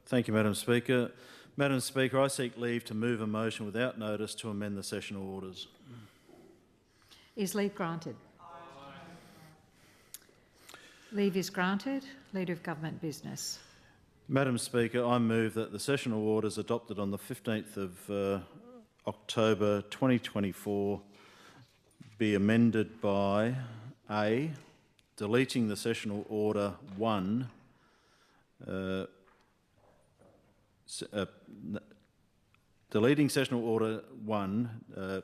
Thank you, Madam Speaker. Madam Speaker, I seek leave to move a motion without notice to amend the sessional orders. Is leave granted? Leave is granted. Leader of Government Business. Madam Speaker, I move that the sessional orders adopted on the 15th of October 2024 be amended by A, deleting the sessional order 1, deleting sessional order 1,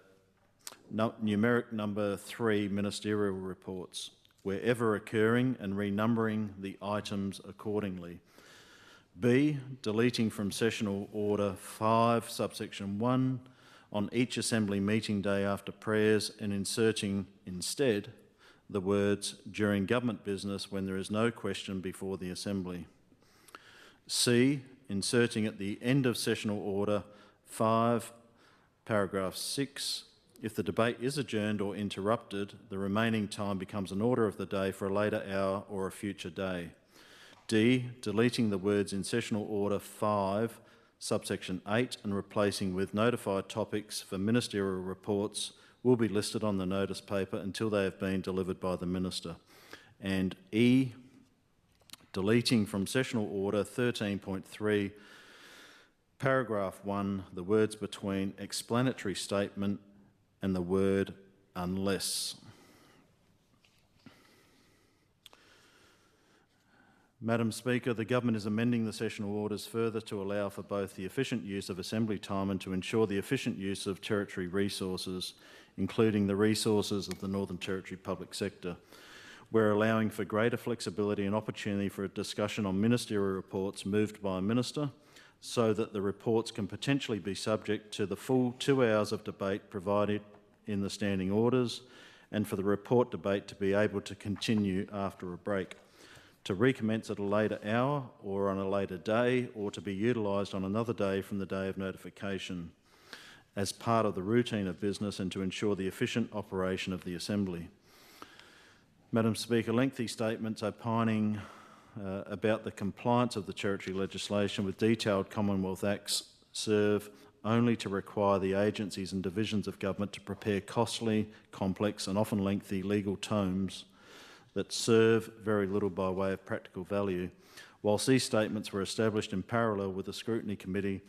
numeric number 3, ministerial reports, wherever occurring, and renumbering the items accordingly. B, deleting from sessional order 5, subsection 1, on each assembly meeting day after prayers, and inserting instead the words during government business when there is no question before the assembly. C, inserting at the end of sessional order 5, paragraph 6, if the debate is adjourned or interrupted, the remaining time becomes an order of the day for a later hour or a future day. D, deleting the words in sessional order 5, subsection 8, and replacing with notified topics for ministerial reports will be listed on the notice paper until they have been delivered by the Minister. And E, deleting from sessional order 13.3, paragraph 1, the words between explanatory statement and the word unless. Madam Speaker, the Government is amending the sessional orders further to allow for both the efficient use of assembly time and to ensure the efficient use of Territory resources, including the resources of the Northern Territory public sector. We're allowing for greater flexibility and opportunity for a discussion on ministerial reports moved by a minister, so that the reports can potentially be subject to the full 2 hours of debate provided in the standing orders, and for the report debate to be able to continue after a break, to recommence at a later hour or on a later day, or to be utilised on another day from the day of notification as part of the routine of business, and to ensure the efficient operation of the Assembly. Madam Speaker, lengthy statements opining about the compliance of the Territory legislation with detailed Commonwealth Acts serve only to require the agencies and divisions of government to prepare costly, complex and often lengthy legal tomes that serve very little by way of practical value. Whilst these statements were established in parallel with the Scrutiny Committee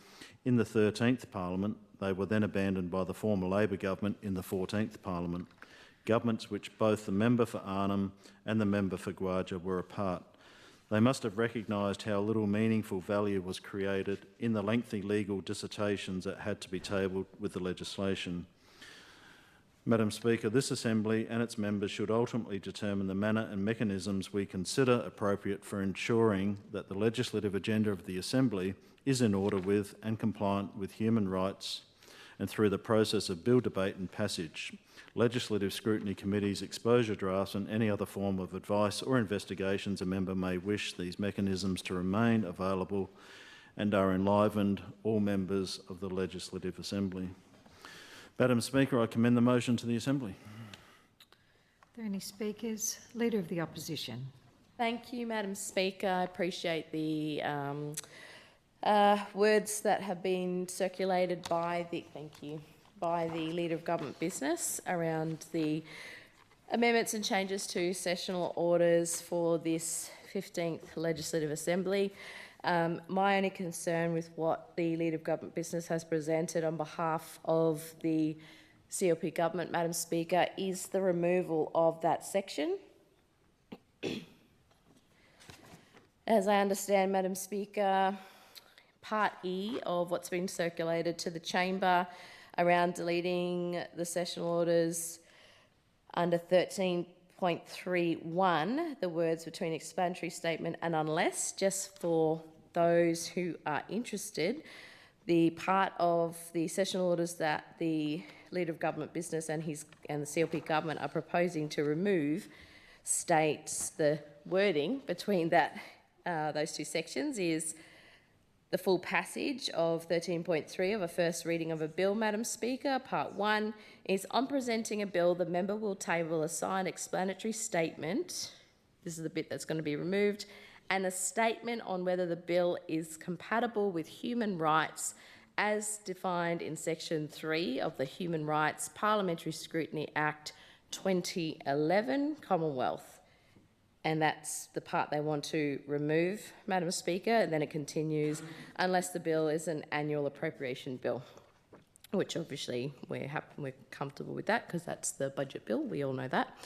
in the 13th Parliament, they were then abandoned by the former Labor government in the 14th Parliament, governments which both the member for Arnhem and the member for Gwaja were a part. They must have recognised how little meaningful value was created in the lengthy legal dissertations that had to be tabled with the legislation. Madam Speaker, this Assembly and its members should ultimately determine the manner and mechanisms we consider appropriate for ensuring that the legislative agenda of the Assembly is in order with and compliant with human rights, and through the process of bill debate and passage, legislative scrutiny committees, exposure drafts and any other form of advice or investigations a member may wish these mechanisms to remain available and are enlivened all members of the Legislative Assembly. Madam Speaker, I commend the motion to the Assembly. Are there any speakers? Leader of the Opposition. Thank you, Madam Speaker. I appreciate the words that have been circulated by the Leader of Government Business around the amendments and changes to sessional orders for this 15th Legislative Assembly. My only concern with what the Leader of Government Business has presented on behalf of the CLP Government, Madam Speaker, is the removal of that section. As I understand, Madam Speaker, Part E of what's been circulated to the Chamber around deleting the sessional orders under 13.31, the words between explanatory statement and unless, just for those who are interested, the part of the sessional orders that the Leader of Government Business and the CLP Government are proposing to remove states the wording between that those two sections is the full passage of 13.3 of a first reading of a bill, Madam Speaker. Part 1 is on presenting a bill, the member will table a signed explanatory statement. This is the bit that's going to be removed, and a statement on whether the bill is compatible with human rights as defined in Section 3 of the Human Rights Parliamentary Scrutiny Act 2011, Commonwealth. And that's the part they want to remove, Madam Speaker. And then it continues, unless the bill is an annual appropriation bill, which obviously we're comfortable with that because that's the budget bill. We all know that.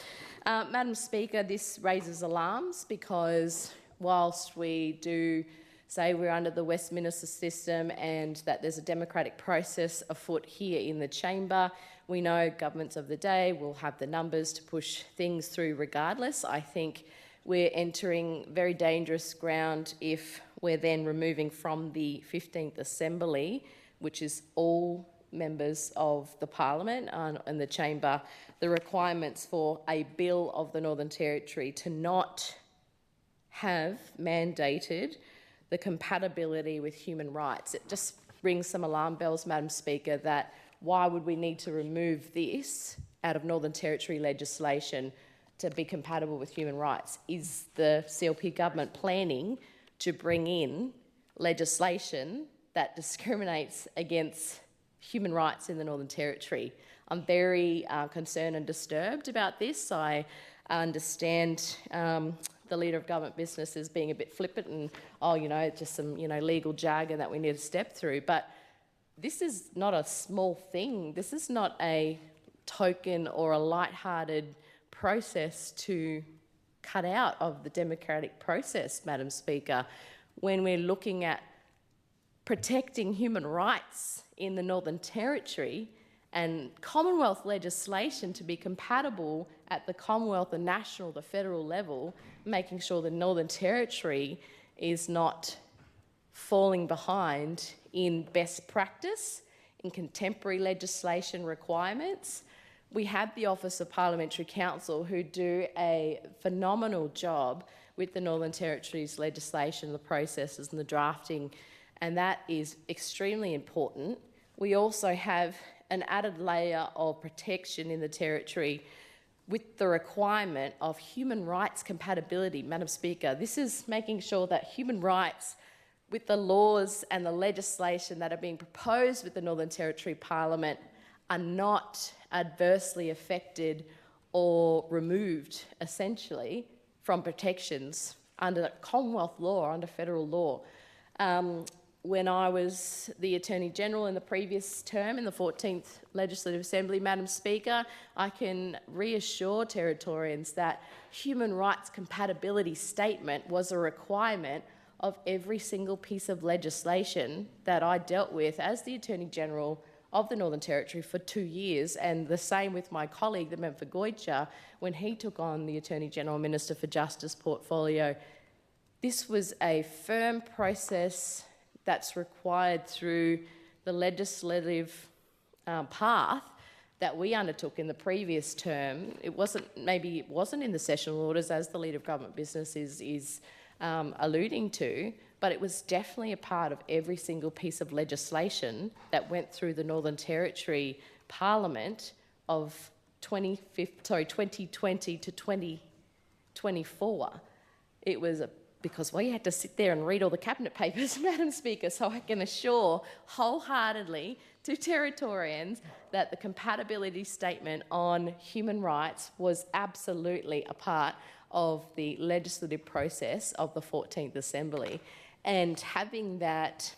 Madam Speaker, this raises alarms because whilst we do say we're under the Westminster system and that there's a democratic process afoot here in the chamber, we know governments of the day will have the numbers to push things through regardless. I think we're entering very dangerous ground if we're then removing from the 15th Assembly, which is all members of the Parliament and the Chamber, the requirements for a bill of the Northern Territory to not have mandated the compatibility with human rights. It just rings some alarm bells, Madam Speaker, that why would we need to remove this out of Northern Territory legislation to be compatible with human rights? Is the CLP government planning to bring in legislation that discriminates against human rights in the Northern Territory? I'm very concerned and disturbed about this. I understand the Leader of Government Business is being a bit flippant and, oh, you know, just some, you know, legal jargon that we need to step through. But this is not a small thing. This is not a token or a light-hearted process to cut out of the democratic process, Madam Speaker. When we're looking at protecting human rights in the Northern Territory and Commonwealth legislation to be compatible at the Commonwealth, the national, the federal level, making sure the Northern Territory is not falling behind in best practice, in contemporary legislation requirements. We have the Office of Parliamentary Counsel who do a phenomenal job with the Northern Territory's legislation, the processes and the drafting, and that is extremely important. We also have an added layer of protection in the Territory with the requirement of human rights compatibility, Madam Speaker. This is making sure that human rights with the laws and the legislation that are being proposed with the Northern Territory Parliament are not adversely affected or removed, essentially, from protections under Commonwealth law, under federal law. When I was the Attorney General in the previous term, in the 14th Legislative Assembly, Madam Speaker, I can reassure Territorians that human rights compatibility statement was a requirement of every single piece of legislation that I dealt with as the Attorney General of the Northern Territory for 2 years, and the same with my colleague, the member for Goytia, when he took on the Attorney General Minister for Justice portfolio. This was a firm process that's required through the legislative path that we undertook in the previous term. Maybe it wasn't in the sessional orders, as the Leader of Government Business is alluding to, but it was definitely a part of every single piece of legislation that went through the Northern Territory Parliament of 2020 to 2024. It was because we had to sit there and read all the cabinet papers, Madam Speaker, so I can assure wholeheartedly to Territorians that the compatibility statement on human rights was absolutely a part of the legislative process of the 14th Assembly. And having that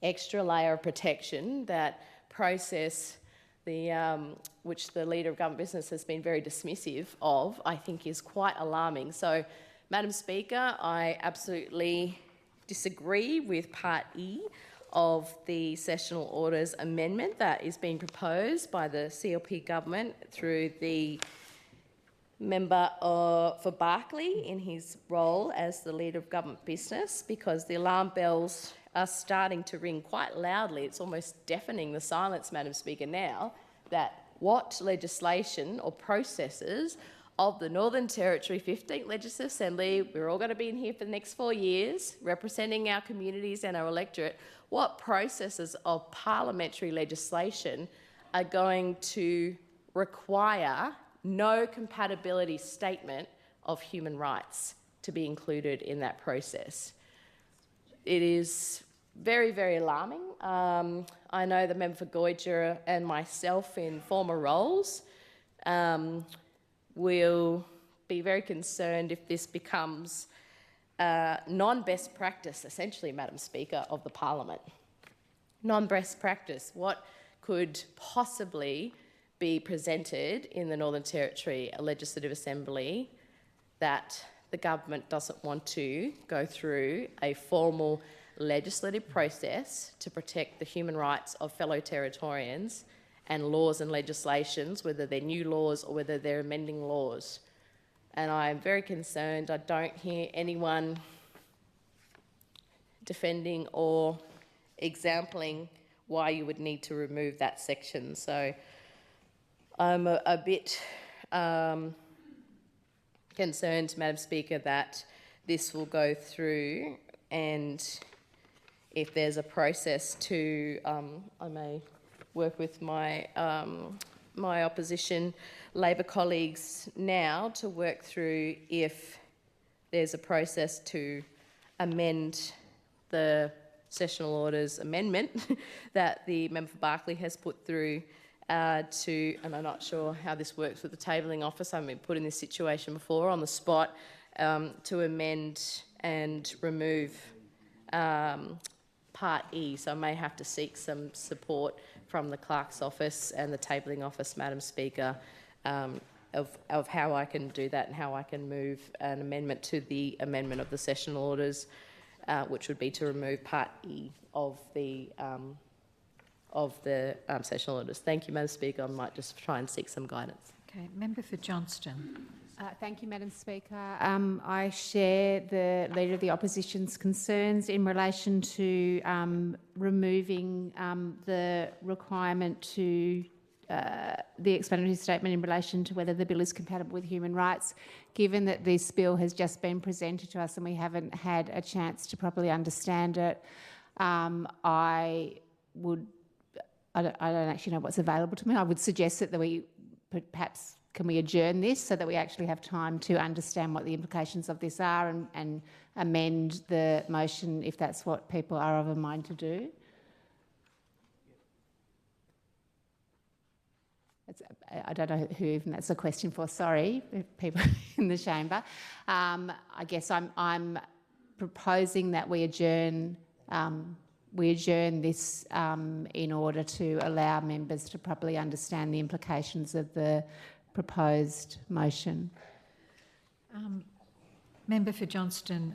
extra layer of protection, that process, which the Leader of Government Business has been very dismissive of, I think is quite alarming. So, Madam Speaker, I absolutely disagree with Part E of the Sessional Orders Amendment that is being proposed by the CLP government through the member for Barkly in his role as the Leader of Government Business, because the alarm bells are starting to ring quite loudly. It's almost deafening the silence, Madam Speaker, now, that what legislation or processes of the Northern Territory 15th Legislative Assembly, we're all going to be in here for the next 4 years, representing our communities and our electorate, what processes of parliamentary legislation are going to require no compatibility statement of human rights to be included in that process. It is very, very alarming. I know the member for Goyder and myself in former roles will be very concerned if this becomes non-best practice, essentially, Madam Speaker, of the Parliament. Non-best practice. What could possibly be presented in the Northern Territory Legislative Assembly that the government doesn't want to go through a formal legislative process to protect the human rights of fellow Territorians and laws and legislations, whether they're new laws or whether they're amending laws. And I'm very concerned. I don't hear anyone defending or exempling why you would need to remove that section. So I'm a bit concerned, Madam Speaker, that this will go through, and if there's a process to, I may work with my my opposition Labor colleagues now to work through if there's a process to amend the sessional orders amendment that the member for Berkeley has put through to, and I'm not sure how this works with the tabling office, I've been put in this situation before on the spot, to amend and remove Part E. So I may have to seek some support from the clerk's office and the tabling office, Madam Speaker, of how I can do that and how I can move an amendment to the amendment of the sessional orders, which would be to remove Part E of the sessional orders. Thank you, Madam Speaker. I might just try and seek some guidance. Okay, member for Johnston. Thank you, Madam Speaker. I share the Leader of the Opposition's concerns in relation to removing the requirement to the explanatory statement in relation to whether the bill is compatible with human rights, given that this bill has just been presented to us and we haven't had a chance to properly understand it. I don't actually know what's available to me. I would suggest that we perhaps can we adjourn this so that we actually have time to understand what the implications of this are and amend the motion if that's what people are of a mind to do. I don't know who even that's a question for. Sorry, people in the chamber. I guess I'm proposing that we adjourn this in order to allow members to properly understand the implications of the proposed motion. Member for Johnston,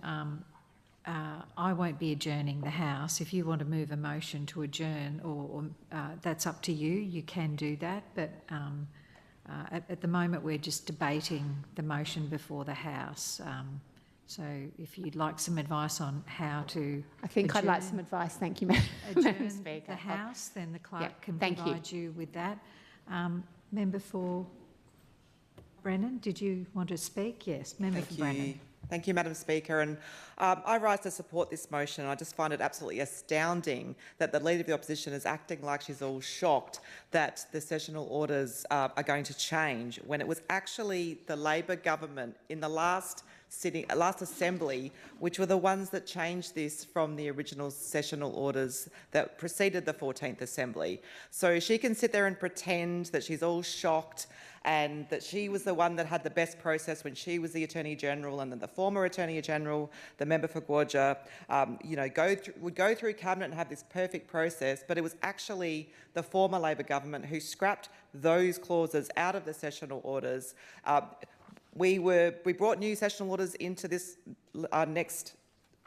I won't be adjourning the House. If you want to move a motion to adjourn, or that's up to you, you can do that. But at the moment, we're just debating the motion before the House. So if you'd like some advice on how to I think I'd like some advice. Thank you, Madam Speaker. The House, then the clerk Yep, can thank provide you with that. Member for Brennan, did you want to speak? Yes, member for Brennan. Thank you, Madam Speaker. And I rise to support this motion. I just find it absolutely astounding that the Leader of the Opposition is acting like she's all shocked that the sessional orders are going to change, when it was actually the Labor government in the last Assembly, which were the ones that changed this from the original sessional orders that preceded the 14th Assembly. So she can sit there and pretend that she's all shocked and that she was the one that had the best process when she was the Attorney-General, and then the former Attorney-General, the member for Goyder, would go through Cabinet and have this perfect process, but it was actually the former Labor government who scrapped those clauses out of the sessional orders. We brought new sessional orders into this next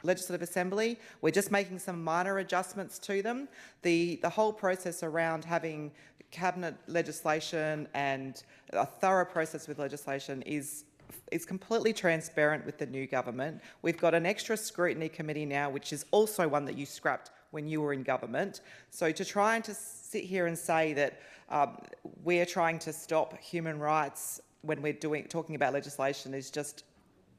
Legislative Assembly. We're just making some minor adjustments to them. The whole process around having Cabinet legislation and a thorough process with legislation is completely transparent with the new government. We've got an extra scrutiny committee now, which is also one that you scrapped when you were in government. So to try and to sit here and say that we're trying to stop human rights when we're talking about legislation is just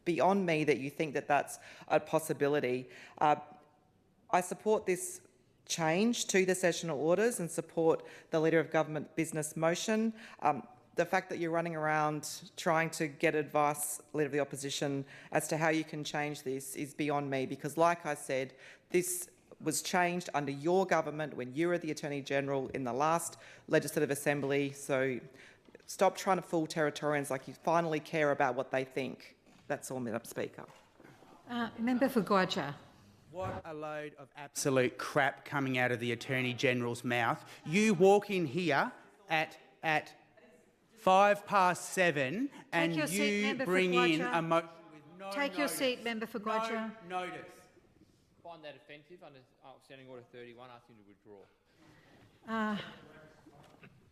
beyond me, that you think that that's a possibility. I support this change to the sessional orders and support the Leader of Government business motion. The fact that you're running around trying to get advice, Leader of the Opposition, as to how you can change this is beyond me, because like I said, this was changed under your government when you were the Attorney-General in the last Legislative Assembly. So stop trying to fool Territorians like you finally care about what they think. That's all, Madam Speaker. Member for Guadja. What a load of absolute crap coming out of the Attorney-General's mouth. You walk in here at 7:05 and your seat, you member for bring in Guadja. a motion with no Take your notice. seat, member for Guadja. No notice. Find that offensive under Standing Order 31, ask him to withdraw.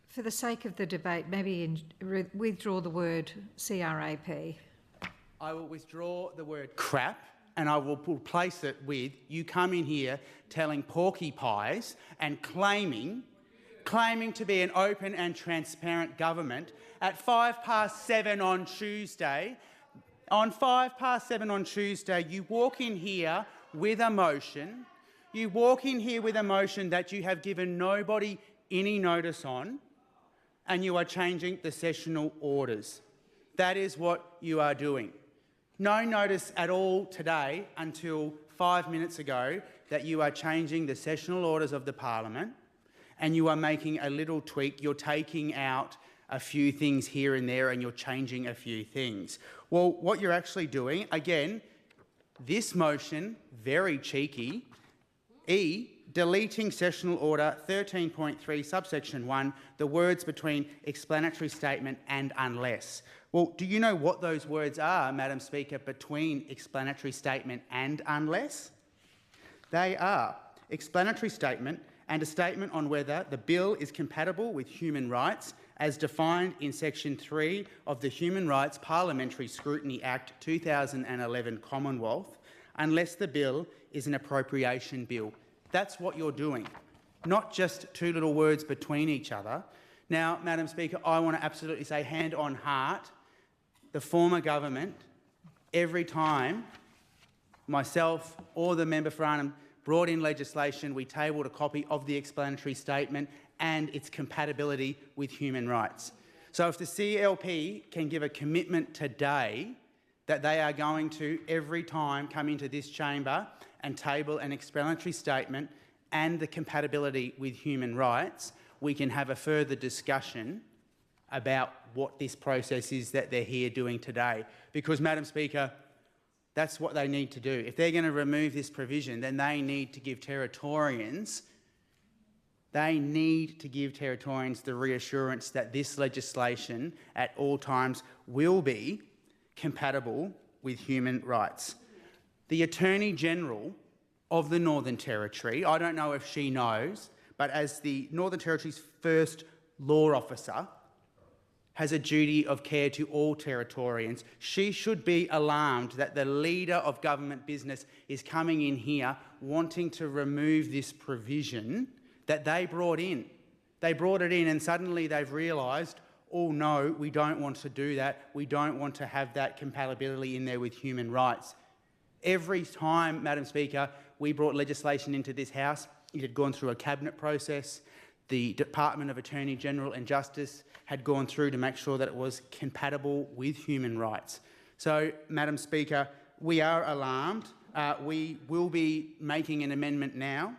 For the sake of the debate, maybe withdraw the word CRAP. I will withdraw the word crap and I will replace it with you come in here telling porky pies and claiming to be an open and transparent government at 7:05 on Tuesday. On 7:05 on Tuesday, you walk in here with a motion. You walk in here with a motion that you have given nobody any notice on, and you are changing the sessional orders. That is what you are doing. No notice at all today until 5 minutes ago that you are changing the sessional orders of the Parliament and you are making a little tweak. You're taking out a few things here and there and you're changing a few things. Well, what you're actually doing, again, this motion, very cheeky, deleting sessional order 13.3 subsection 1, the words between explanatory statement and unless. Well, do you know what those words are, Madam Speaker, between explanatory statement and unless? They are explanatory statement and a statement on whether the bill is compatible with human rights as defined in section 3 of the Human Rights Parliamentary Scrutiny Act 2011 Commonwealth, unless the bill is an appropriation bill. That's what you're doing, not just two little words between each other. Now, Madam Speaker, I want to absolutely say, hand on heart, the former government, every time myself or the member for Arnhem brought in legislation, we tabled a copy of the explanatory statement and its compatibility with human rights. So if the CLP can give a commitment today that they are going to, every time, come into this chamber and table an explanatory statement and the compatibility with human rights, we can have a further discussion about what this process is that they're here doing today. Because, Madam Speaker, that's what they need to do. If they're going to remove this provision, then they need to give Territorians the reassurance that this legislation at all times will be compatible with human rights. The Attorney-General of the Northern Territory, I don't know if she knows, but as the Northern Territory's first law officer, has a duty of care to all Territorians. She should be alarmed that the Leader of Government Business is coming in here wanting to remove this provision that they brought in. They brought it in and suddenly they've realised, oh no, we don't want to do that. We don't want to have that compatibility in there with human rights. Every time, Madam Speaker, we brought legislation into this House, it had gone through a cabinet process. The Department of Attorney-General and Justice had gone through to make sure that it was compatible with human rights. So, Madam Speaker, we are alarmed. We will be making an amendment now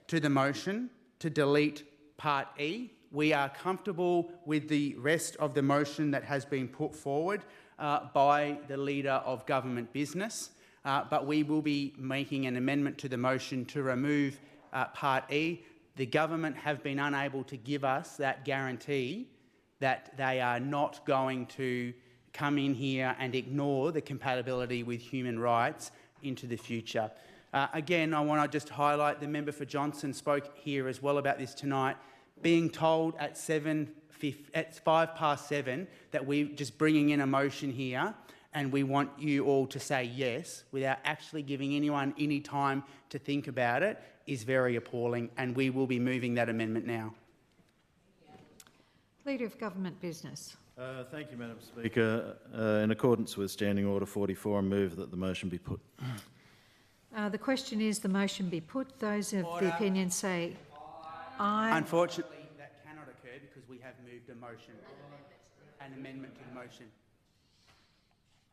to the motion to delete Part E. We are comfortable with the rest of the motion that has been put forward by the Leader of Government Business, but we will be making an amendment to the motion to remove Part E. The government have been unable to give us that guarantee that they are not going to come in here and ignore the compatibility with human rights into the future. Again, I want to just highlight the member for Johnson spoke here as well about this tonight, being told at 7:05 that we're just bringing in a motion here and we want you all to say yes without actually giving anyone any time to think about it is very appalling, and we will be moving that amendment now. Leader of Government Business. Thank you, Madam Speaker. In accordance with Standing Order 44, I move that the motion be put. The question is the motion be put. Those of the opinion say aye. Unfortunately, that cannot occur because we have moved a motion. an amendment to the motion.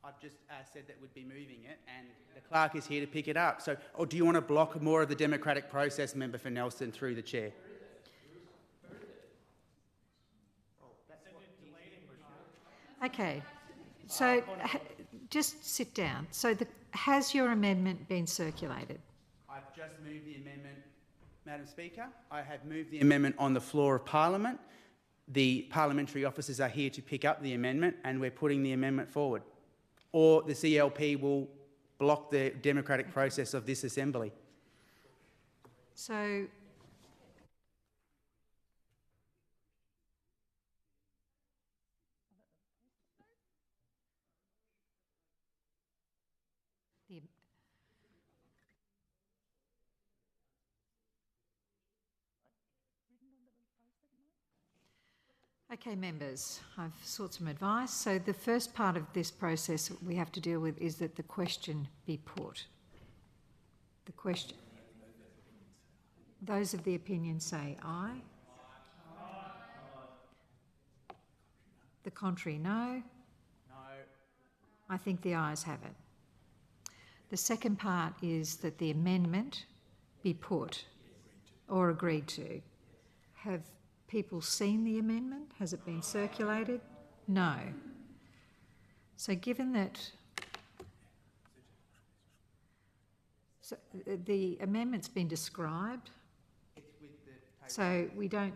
I've just said that we'd be moving it, and the clerk is here to pick it up. So, or do you want to block more of the democratic process, Member for Nelson, through the chair? Okay, so just sit down. So has your amendment been circulated? I've just moved the amendment, Madam Speaker. I have moved the amendment on the floor of Parliament. The parliamentary officers are here to pick up the amendment, and we're putting the amendment forward. Or the CLP will block the democratic process of this assembly. So the Okay, members, I've sought some advice. So the first part of this process we have to deal with is that the question be put. The question. Those of the opinion say aye. The contrary, no. No. I think the ayes have it. The second part is that the amendment be put or agreed to. Have people seen the amendment? Has it been circulated? No. So given that the amendment's been described, so we don't,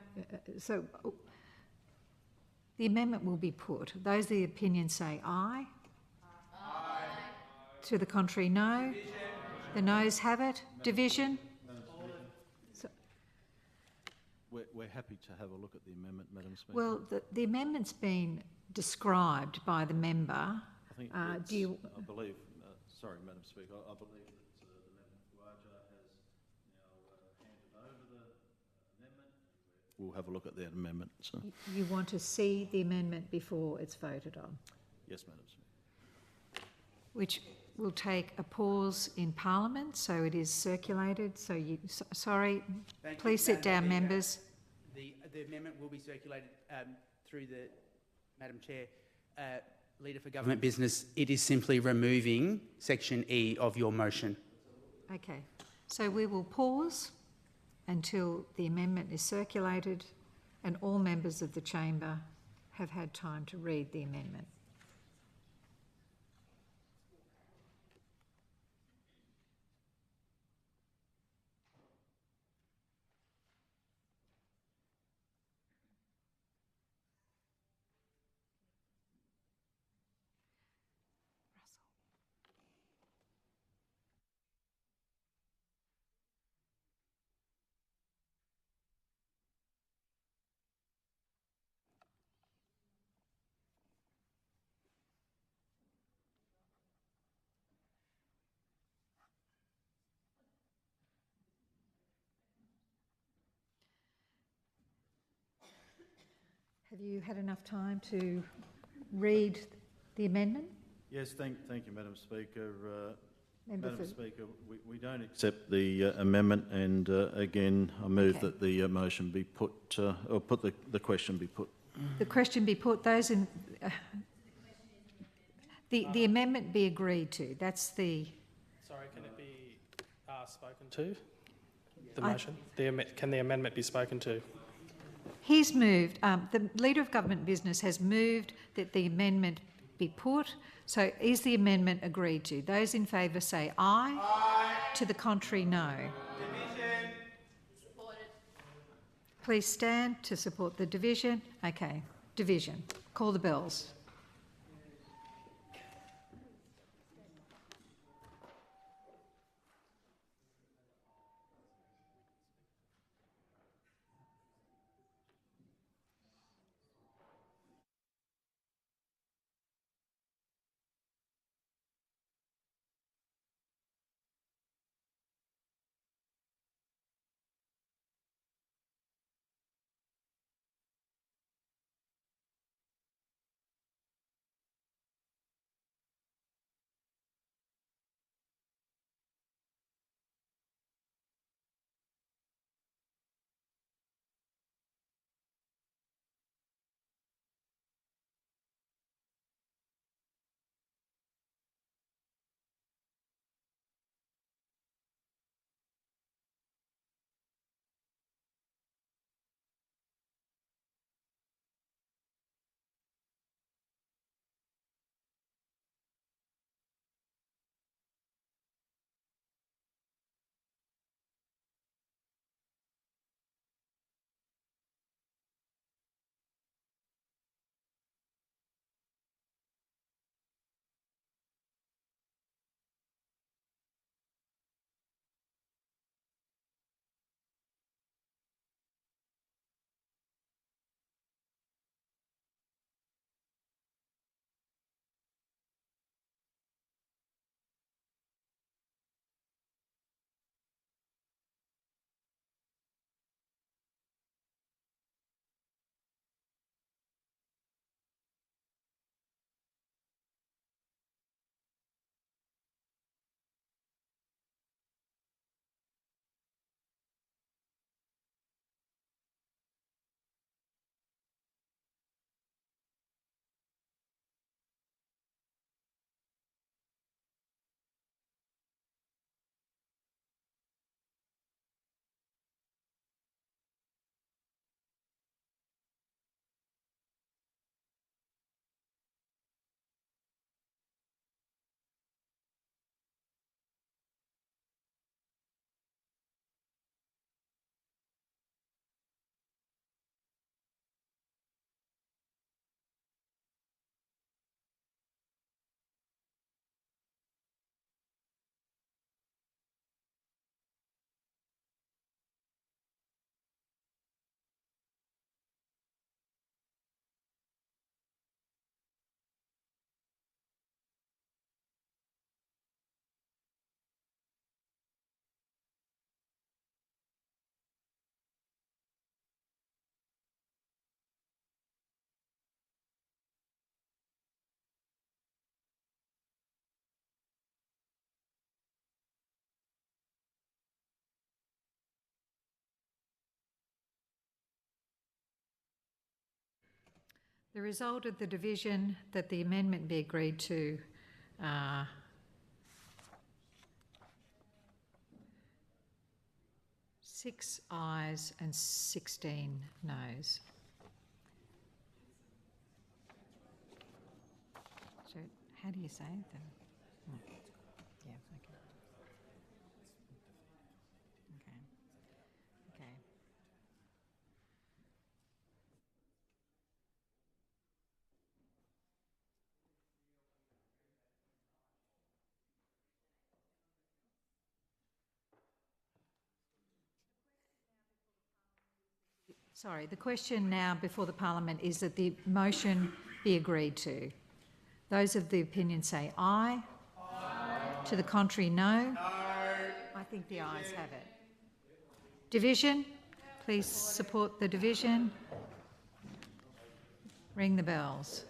the amendment will be put. Those of the opinion say aye. Aye. To the contrary, no. Division. The noes have it. Division. So, we're happy to have a look at the amendment, Madam Speaker. well, the amendment's been described by the member. I think I believe, sorry, Madam Speaker, I believe that the member Uibo has now handed over the amendment, and we'll have a look at that amendment. So. You want to see the amendment before it's voted on? Yes, Madam Speaker. Which will take a pause in Parliament, so it is circulated. So sorry, please sit down, members. The amendment will be circulated through the Madam Chair. Leader for Government Business, it is simply removing section E of your motion. Okay, so we will pause until the amendment is circulated and all members of the chamber have had time to read the amendment. Have you had enough time to read the amendment? Yes, thank you, Madam Speaker. Member Madam for- Speaker, we don't accept the amendment, and again, I move Okay. that the motion be put, or put the question be put. The question be put, those in... the amendment be agreed to, that's the... Sorry, can it be spoken to? The motion? Can the amendment be spoken to? He's moved, the Leader of Government Business has moved that the amendment be put. So is the amendment agreed to? Those in favour say aye. Aye. To the contrary, no. Division. Supported. Please stand to support the division. Okay, division. Call the bells. The result of the division that the amendment be agreed to, 6 ayes and 16 noes. So how do you say it then? Oh, yeah, okay. Okay. Okay. Sorry, the question now before the Parliament is that the motion be agreed to. Those of the opinion say aye. Aye. To the contrary, no. No. I think the ayes have it. Division? Please support the division. Ring the bells.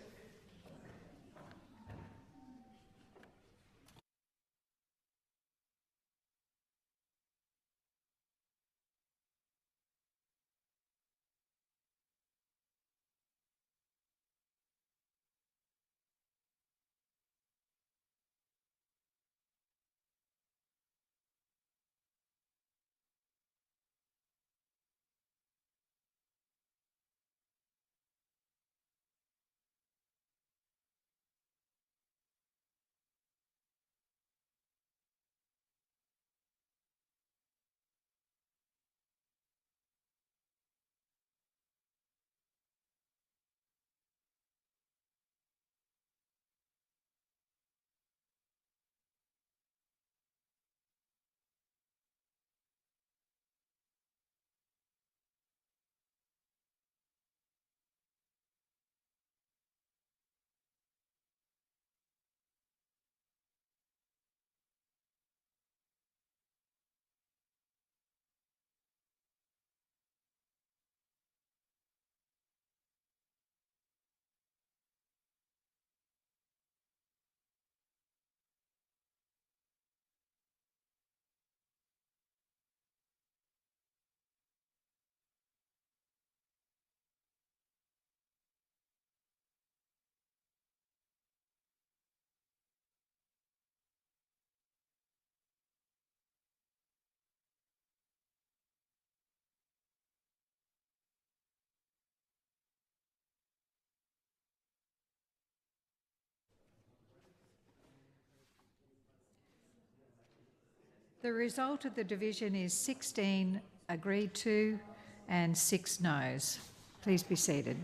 The result of the division is 16 agreed to and 6 noes. Please be seated.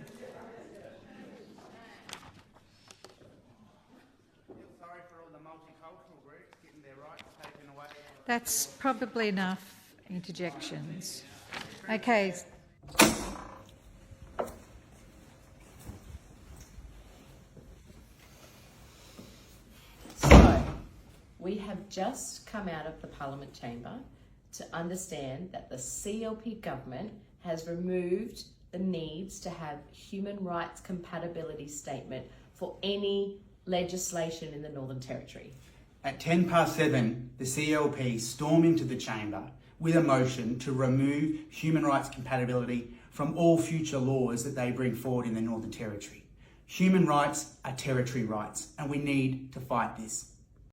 Sorry for all the multicultural groups getting their rights taken away. That's probably enough interjections. Okay. So, we have just come out of the Parliament chamber to understand that the CLP government has removed the needs to have human rights compatibility statement for any legislation in the Northern Territory. At 7:10, the CLP stormed into the chamber with a motion to remove human rights compatibility from all future laws that they bring forward in the Northern Territory. Human rights are territory rights, and we need to fight this.